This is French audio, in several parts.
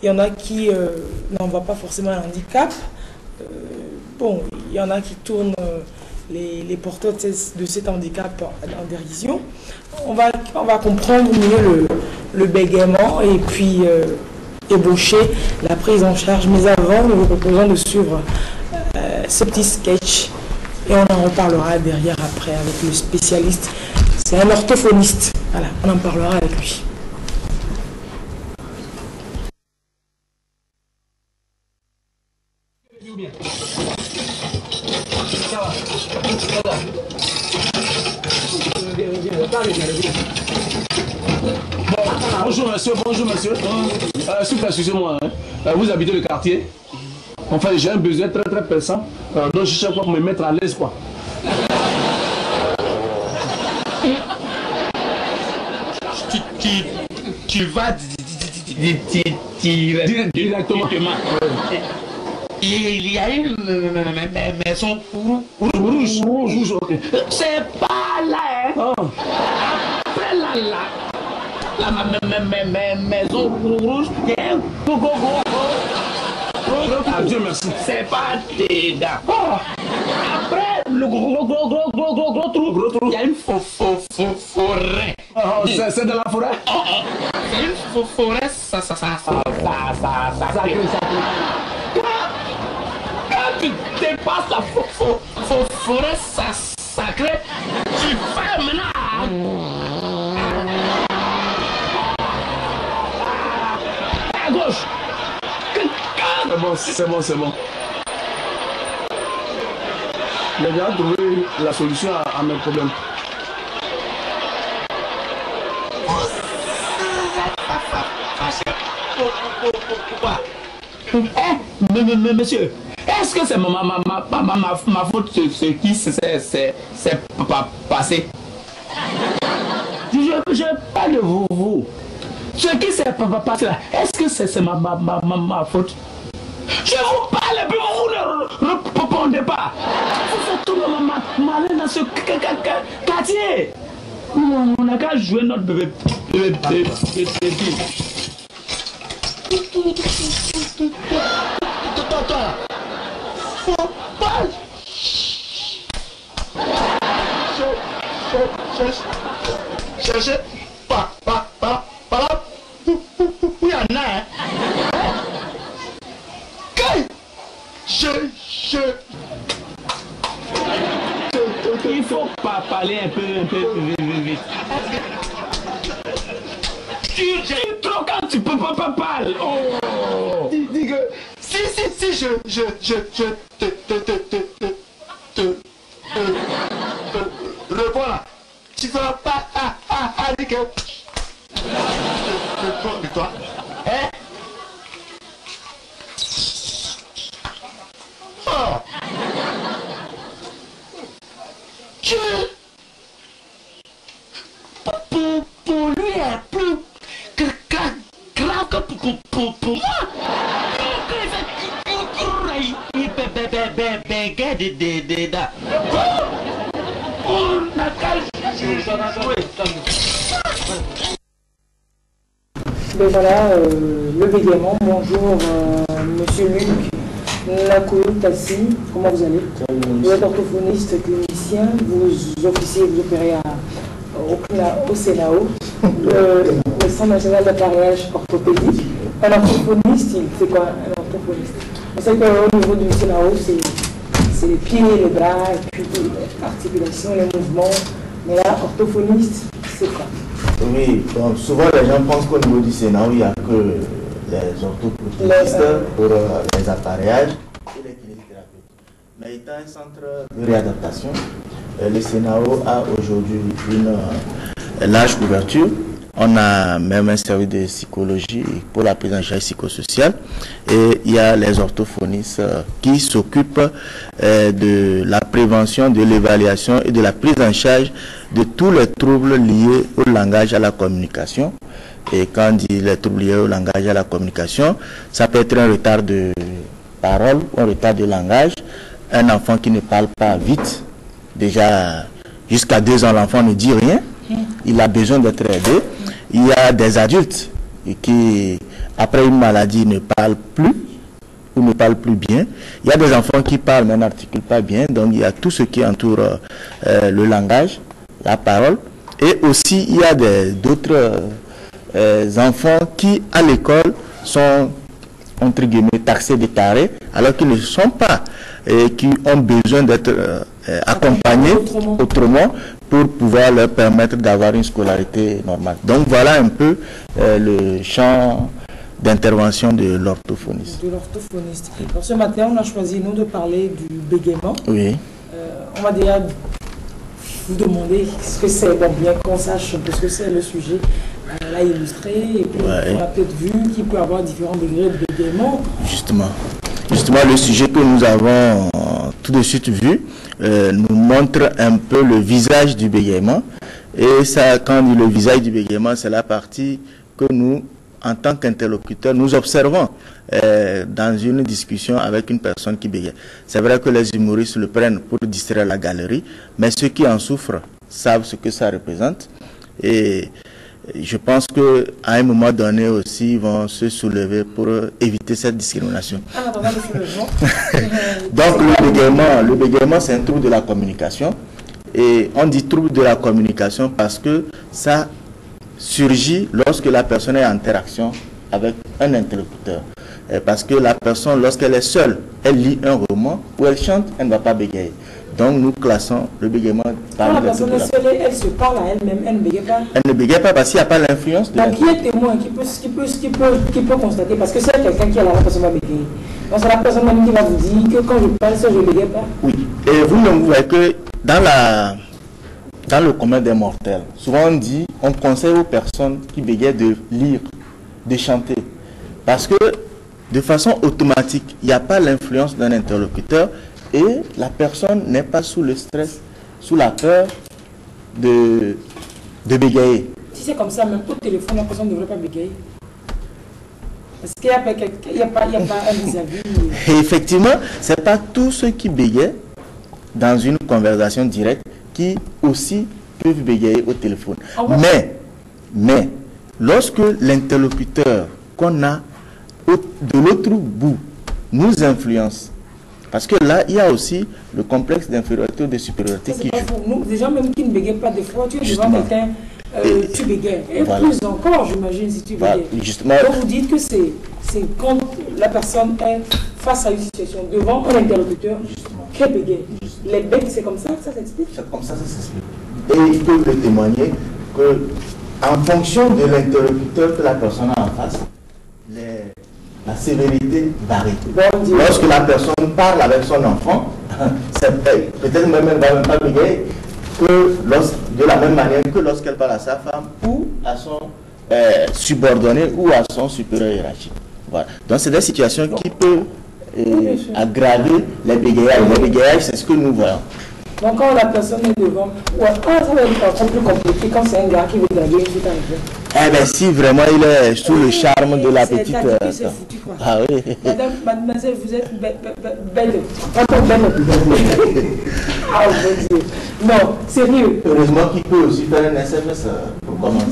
Il y en a qui n'en voient pas forcément un handicap. Bon, il y en a qui tournent les porteurs de cet handicap en dérision. On va comprendre mieux le bégaiement et puis ébaucher la prise en charge. Mais avant, nous vous proposons de suivre ce petit sketch et on en reparlera derrière après avec le spécialiste. C'est un orthophoniste. Voilà, on en parlera avec lui. Bonjour monsieur, bonjour monsieur. S'il vous plaît, excusez-moi, vous habitez le quartier? Enfin, j'ai un besoin très pressant, donc je cherche pour me mettre à l'aise, quoi. Tu vas directement. Il y a une maison rouge. Okay. C'est pas là, hein. Après la maison rouge, il y a un gros. Dieu merci. C'est pas des gars. Après le gros trou, il y a une forêt. C'est de la forêt. C'est une forêt, ça. Quand tu dépasses la forêt sacrée, tu vas maintenant à gauche. C'est bon. J'ai déjà trouvé la solution à mes problèmes. Pourquoi? Monsieur, est-ce que c'est ma faute ce qui s'est passé? Je parle de vous. Ce qui s'est passé là, est-ce que c'est ma faute? Je vous parle et puis vous ne répondez pas. Vous faites tout le malin dans ce quartier. On n'a qu'à jouer notre bébé. Faut pas chercher pas là où il y en a, hein. Il faut pas parler un peu vite. Tu trop quand tu peux pas parler. Oh. Dis que si je te réponds là, tu vas pas dire que de toi, hein? Oh. Pour lui est plus grave que pour moi. Ben voilà, le bégaiement. Bonjour, monsieur Luc Nakoulou-Tassi, comment vous allez? Vous êtes orthophoniste clinicien, vous officiez, vous opérez au CNAO, le Centre national d'appareillage orthopédique. Un orthophoniste, il fait quoi un orthophoniste? On sait qu'au niveau du CNAO, c'est les pieds, les bras, et puis les articulations, les mouvements. Mais là, orthophoniste, c'est quoi? Oui, bon, souvent les gens pensent qu'au niveau du CNAO, il n'y a que les orthophonistes pour les appareillages et les kinésithérapeutes. Mais étant un centre de réadaptation, le CNAO a aujourd'hui une large couverture. On a même un service de psychologie pour la prise en charge psychosociale et il y a les orthophonistes qui s'occupent de la prévention, de l'évaluation et de la prise en charge de tous les troubles liés au langage et à la communication. Et quand on dit les troubles liés au langage et à la communication, ça peut être un retard de parole ou un retard de langage. Un enfant qui ne parle pas vite, déjà jusqu'à 2 ans, l'enfant ne dit rien, il a besoin d'être aidé. Il y a des adultes et qui, après une maladie, ne parlent plus ou ne parlent plus bien. Il y a des enfants qui parlent mais n'articulent pas bien. Donc il y a tout ce qui entoure le langage, la parole. Et aussi, il y a d'autres enfants qui, à l'école, sont, entre guillemets, taxés de tarés, alors qu'ils ne sont pas, et qui ont besoin d'être accompagnés autrement pour pouvoir leur permettre d'avoir une scolarité normale. Donc voilà un peu le champ d'intervention de l'orthophoniste. Alors ce matin, on a choisi, nous, de parler du bégaiement. Oui. On va déjà vous demander ce que c'est, bon, bien qu'on sache un peu ce que c'est le sujet. On l'a illustré, et puis on a peut-être vu qu'il peut y avoir différents degrés de bégaiement. Justement, le sujet que nous avons tout de suite vu nous montre un peu le visage du bégaiement. Et ça, quand on dit le visage du bégaiement, c'est la partie que nous, en tant qu'interlocuteurs, nous observons dans une discussion avec une personne qui bégaye. C'est vrai que les humoristes le prennent pour distraire la galerie, mais ceux qui en souffrent savent ce que ça représente. Et je pense qu'à un moment donné aussi, ils vont se soulever pour éviter cette discrimination. Donc le bégaiement, c'est un trouble de la communication. Et on dit trouble de la communication parce que ça surgit lorsque la personne est en interaction avec un interlocuteur. Parce que la personne, lorsqu'elle est seule, elle lit un roman ou elle chante, elle ne va pas bégayer. Donc nous classons le bégaiement par la personne est seule, elle se parle à elle-même, elle ne bégaye pas. Elle ne bégaye pas parce qu'il n'y a pas l'influence de donc qui est témoin, qui peut constater, parce que c'est quelqu'un qui est là, la personne va bégayer. Donc c'est la personne même qui va vous dire que quand je parle, ça je ne bégaye pas. Oui, et vous voyez que dans le commun des mortels, souvent on conseille aux personnes qui bégayent de lire, de chanter. Parce que de façon automatique, il n'y a pas l'influence d'un interlocuteur et la personne n'est pas sous le stress, sous la peur de bégayer. Si c'est comme ça, même au téléphone, la personne ne devrait pas bégayer. Parce qu'il n'y a pas un vis-à-vis. Et effectivement, ce n'est pas tous ceux qui bégayent dans une conversation directe qui aussi peuvent bégayer au téléphone. Mais, lorsque l'interlocuteur qu'on a de l'autre bout nous influence, parce que là, il y a aussi le complexe d'infériorité ou de supériorité qui joue. Nous, des gens même qui ne bégayent pas, des fois, tu es devant quelqu'un, tu bégayes. Et voilà. Plus encore, j'imagine, si tu bégayes. Voilà, donc vous dites que c'est quand la personne est face à une situation devant un interlocuteur qu'elle bégaye. Les becs, c'est comme ça que ça s'explique? C'est comme ça que ça s'explique. Et ils peuvent le témoigner que, en fonction de l'interlocuteur que la personne a en face, la sévérité varie. Lorsque la personne parle avec son enfant, peut-être même elle ne va même pas bégayer de la même manière que lorsqu'elle parle à sa femme ou à son subordonné ou à son supérieur hiérarchique. Voilà. Donc c'est des situations qui peuvent aggraver les bégayages. Les bégayages, c'est ce que nous voyons. Donc quand la personne est devant, ça va être encore plus compliqué quand c'est un gars qui veut draguer une fille avec. Eh bien si vraiment il est sous le charme de la petite... Ah oui. Mademoiselle, vous êtes belle. Ah mon Dieu. Non, sérieux. Heureusement qu'il peut aussi faire un SMS pour commencer.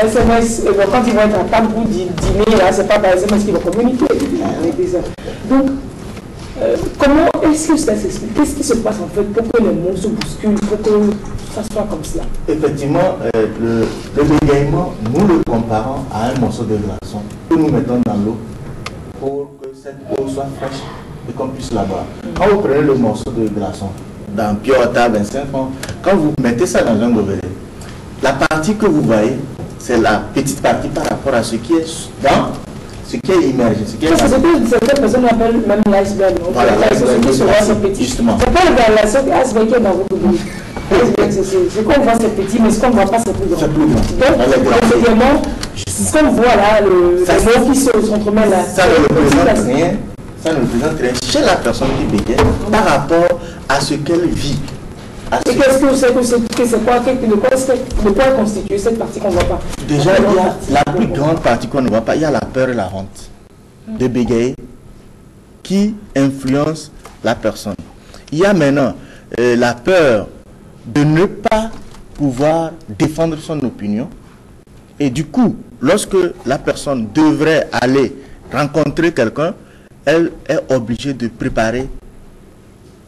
SMS, quand ils vont être à table pour dîner, c'est pas par SMS qu'ils vont communiquer avec des gens. Donc, comment est-ce que ça s'explique? Qu'est-ce qui se passe en fait pour que les mots se bousculent, pour que ça soit comme cela? Effectivement, le bégaiement, nous le comparons à un morceau de glaçon que nous mettons dans l'eau pour que cette eau soit fraîche et qu'on puisse la boire. Quand vous prenez le morceau de glaçon dans Piota 25 ans, quand vous mettez ça dans un gobelet, la partie que vous voyez, c'est la petite partie par rapport à ce qui est dans... ce qui est immergé. C'est que certaines personnes appellent même l'iceberg. Voilà, l'iceberg qui se voit, c'est petit. Justement. C'est pas l'iceberg qui est dans votre bouche. Ce qu'on voit, c'est petit, mais ce qu'on ne voit pas, c'est plus grand. C'est plus grand. Donc, effectivement, ce qu'on voit là, les mots qui s'entremêlent là, ça ne représente rien. Ça ne représente rien chez la personne qui bégaye par rapport à ce qu'elle vit. Et qu'est-ce que c'est quoi, de quoi est constituée cette partie qu'on ne voit pas? Déjà, il y a la plus grande partie qu'on ne voit pas, il y a la peur et la honte de bégayer qui influence la personne. Il y a maintenant la peur de ne pas pouvoir défendre son opinion Et du coup, lorsque la personne devrait aller rencontrer quelqu'un, elle est obligée de préparer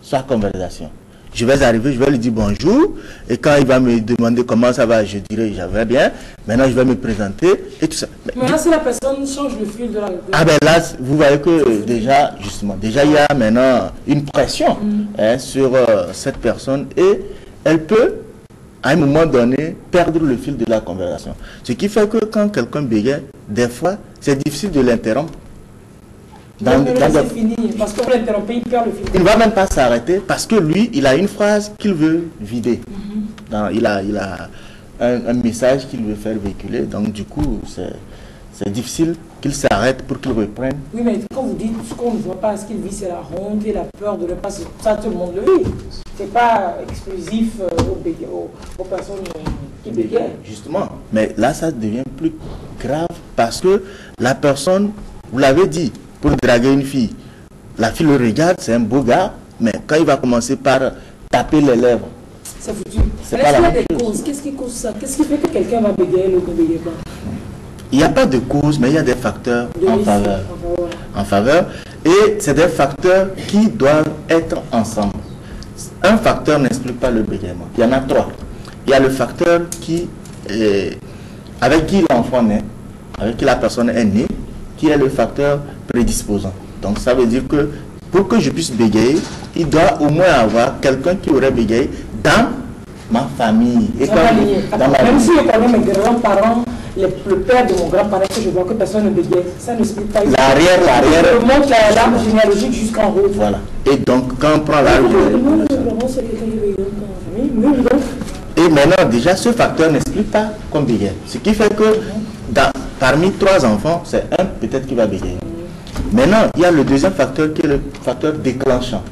sa conversation. Je vais arriver, je vais lui dire bonjour, et quand il va me demander comment ça va, je dirai je vais bien. Maintenant, je vais me présenter et tout ça. Mais là, si la personne change le fil de la... Ah ben là, vous voyez que déjà, justement, déjà il y a maintenant une pression sur cette personne et elle peut, à un moment donné, perdre le fil de la conversation. Ce qui fait que quand quelqu'un bégaye, des fois, c'est difficile de l'interrompre. C'est fini, parce qu'on l'interrompt, il perd le fil. Il ne va même pas s'arrêter parce que lui, il a une phrase qu'il veut vider. Il a un message qu'il veut faire véhiculer. Donc du coup, c'est difficile qu'il s'arrête pour qu'il reprenne. Oui, mais quand vous dites ce qu'on ne voit pas, ce qu'il vit, c'est la honte et la peur de ne pas... Ça, tout le monde le vit. Ce n'est pas exclusif aux personnes qui bégayent. Justement. Mais là, ça devient plus grave parce que la personne, vous l'avez dit, pour draguer une fille, la fille le regarde, c'est un beau gars, mais quand il va commencer par taper les lèvres, c'est foutu. C'est pas la même chose. Qu'est-ce qui cause ça? Qu'est-ce qui fait que quelqu'un va bégayer, l'autre ne bégaye pas? Il n'y a pas de cause, mais il y a des facteurs en faveur. Et c'est des facteurs qui doivent être ensemble. Un facteur n'explique pas le bégaiement. Il y en a trois. Il y a le facteur avec qui l'enfant naît, avec qui la personne est née, qui est le facteur prédisposant. Donc ça veut dire que pour que je puisse bégayer, il doit au moins avoir quelqu'un qui aurait bégayé dans ma famille. Et même si je connais mes grands-parents, le père de mon grand-parent, que je vois que personne ne bégaye, ça n'explique pas. L'arrière. Je montre l'arbre généalogique jusqu'en haut. Voilà. Et donc quand on prend l'arbre et maintenant déjà ce facteur n'explique pas qu'on bégaye. Ce qui fait que parmi trois enfants, c'est un peut-être qui va bégayer. Maintenant, il y a le deuxième facteur qui est le facteur déclenchant.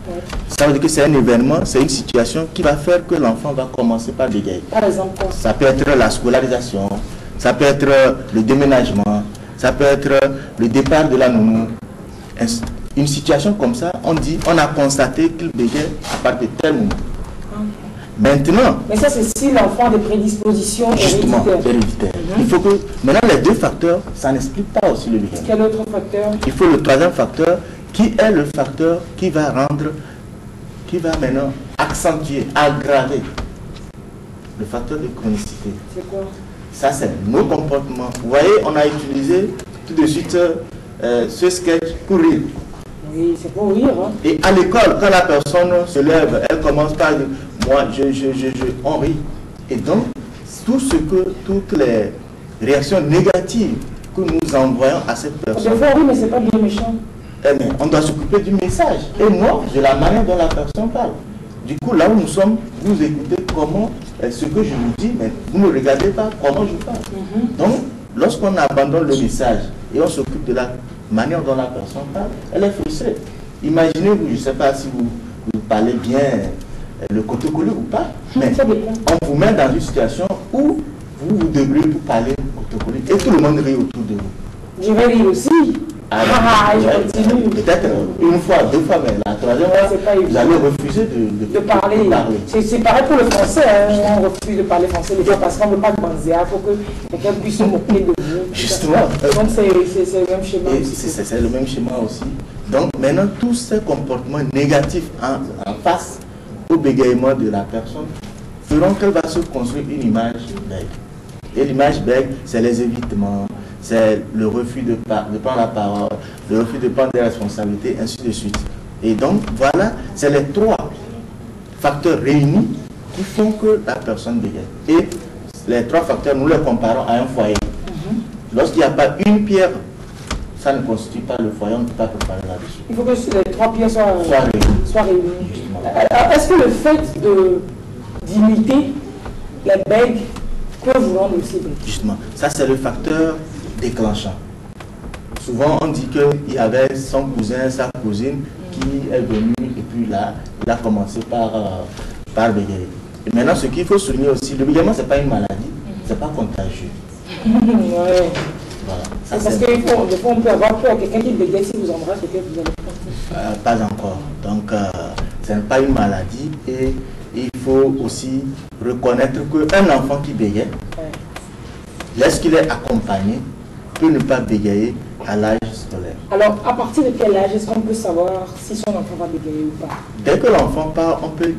Ça veut dire que c'est un événement, c'est une situation qui va faire que l'enfant va commencer par bégayer. Par exemple, ça peut être la scolarisation, ça peut être le déménagement, ça peut être le départ de la nounou. Une situation comme ça, on a constaté qu'il bégaye à partir de tel moment. Maintenant, mais ça c'est si l'enfant a des prédispositions héréditaires. Il faut que maintenant les deux facteurs, ça n'explique pas aussi le bégaiement. Quel autre facteur? Il faut le troisième facteur qui est le facteur qui va maintenant accentuer, aggraver le facteur de chronicité. C'est quoi? Ça c'est nos comportements. Vous voyez, on a utilisé tout de suite ce sketch pour rire. Oui, c'est pour rire. Hein. Et à l'école, quand la personne se lève, elle commence par dire moi, on rit. Et donc, toutes les réactions négatives que nous envoyons à cette personne. Des fois, oui, mais c'est pas bien méchant. On doit s'occuper du message. Et non, de la manière dont la personne parle. Du coup, là où nous sommes, vous écoutez comment, ce que je vous dis, mais vous ne regardez pas comment je parle. Donc, lorsqu'on abandonne le message et on s'occupe de la manière dont la personne parle, elle est frustrée. Imaginez-vous, je ne sais pas si vous parlez bien le cotocolé ou pas, mais on vous met dans une situation où vous vous débrouillez pour parler cotocolé et tout le monde rit autour de vous. Je vais rire aussi. Je continue. Peut-être une fois, deux fois, mais la troisième fois, vous allez refuser de parler. C'est pareil pour le français, hein. On refuse de parler français des fois parce qu'on ne veut pas demander. Il faut que quelqu'un puisse se moquer de vous. Justement. Donc c'est le même schéma. C'est le même schéma aussi. Donc maintenant, tous ces comportements négatifs en face au bégaiement de la personne feront qu'elle va se construire une image bègue. Et l'image bègue, c'est les évitements, c'est le refus de prendre la parole, le refus de prendre des responsabilités, ainsi de suite. Et donc, voilà, c'est les trois facteurs réunis qui font que la personne bégaye. Et les trois facteurs, nous les comparons à un foyer. Lorsqu'il n'y a pas une pierre, ça ne constitue pas le foyer, on ne peut pas préparer là-dessus. Il faut que les trois pierres soient réunies. Est-ce que le fait d'imiter les bègues peut vous rendre aussi bègue? Justement, ça c'est le facteur déclenchant. Souvent on dit qu'il y avait son cousin, sa cousine qui est venu et puis là, il a commencé par bégayer. Et maintenant, ce qu'il faut souligner aussi, le bégaiement c'est pas une maladie, c'est pas contagieux. Ouais. Voilà. Parce que des fois on peut avoir peur, quelqu'un qui bégaye, si vous embrassez quelqu'un, vous allez prendre. Pas encore. Donc, ce n'est pas une maladie et il faut aussi reconnaître qu'un enfant qui bégaye, lorsqu'il est accompagné, peut ne pas bégayer à l'âge scolaire. Alors, à partir de quel âge est-ce qu'on peut savoir si son enfant va bégayer ou pas? Dès que l'enfant part, on peut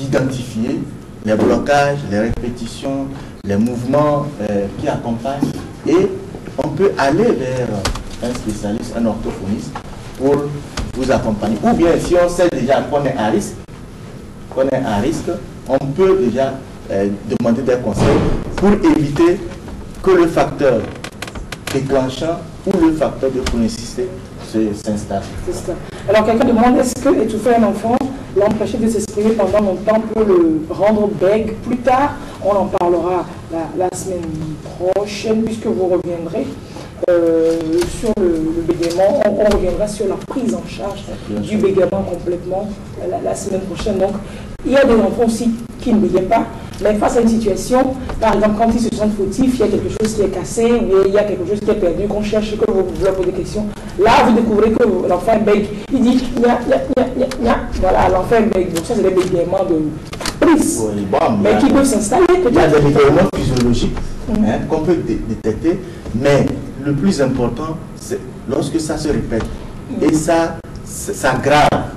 identifier les blocages, les répétitions, les mouvements qui accompagnent et on peut aller vers un spécialiste, un orthophoniste pour vous accompagner. Ou bien si on sait déjà qu'on est à risque, on peut déjà demander des conseils pour éviter que le facteur déclenchant ou le facteur de chronicité s'installe. C'est ça. Alors quelqu'un demande, est-ce que étouffer un enfant, l'empêcher de s'exprimer pendant longtemps peut le rendre bègue plus tard? On en parlera la semaine prochaine puisque vous reviendrez sur le bégaiement. On reviendra sur la prise en charge du bégaiement complètement la semaine prochaine. Donc il y a des enfants aussi qui ne bégayent pas, mais face à une situation, par exemple quand ils se sentent fautifs, il y a quelque chose qui est cassé, il y a quelque chose qui est perdu, qu'on cherche, que vous leur posez des questions. Là, vous découvrez que l'enfant bègue. Il dit nya, nya, nya, nya, nya. Voilà, l'enfant bègue. Donc ça, c'est des bégaiements de prise. Oui, bon, mais qui peuvent s'installer peut-être. Il y a des bégaiements physiologiques qu'on peut détecter, mais le plus important, c'est lorsque ça se répète et ça grave.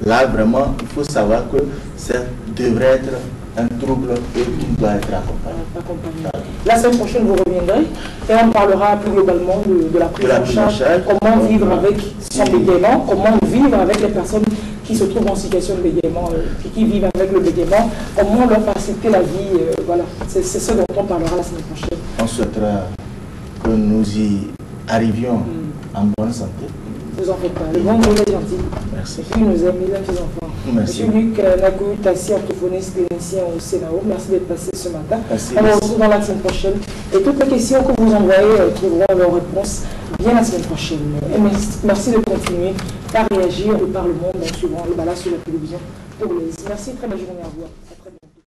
Là, vraiment, il faut savoir que ça devrait être un trouble et qui doit être accompagné. La semaine prochaine, vous reviendrez et on parlera plus globalement de la prise en charge, comment vivre avec son bégaiement, comment vivre avec les personnes qui se trouvent en situation de bégaiement, qui vivent avec le bégaiement, comment leur faciliter la vie. Voilà, c'est ce dont on parlera la semaine prochaine. On souhaitera que nous y arrivions en bonne santé. Vous en faites pas. Le bon Dieu est gentil. Merci. Et puis il nous aime, il aime ses enfants. Merci. Monsieur Luc Nakou Tassi, orthophoniste clinicien au CNAO, merci d'être passé ce matin. Merci. On se retrouve dans la semaine prochaine. Et toutes les questions que vous envoyez trouveront leurs réponses bien la semaine prochaine. Et merci de continuer par réagir et par le monde en suivant le balade sur la télévision pour les. Merci, très belle journée à vous. À très bientôt.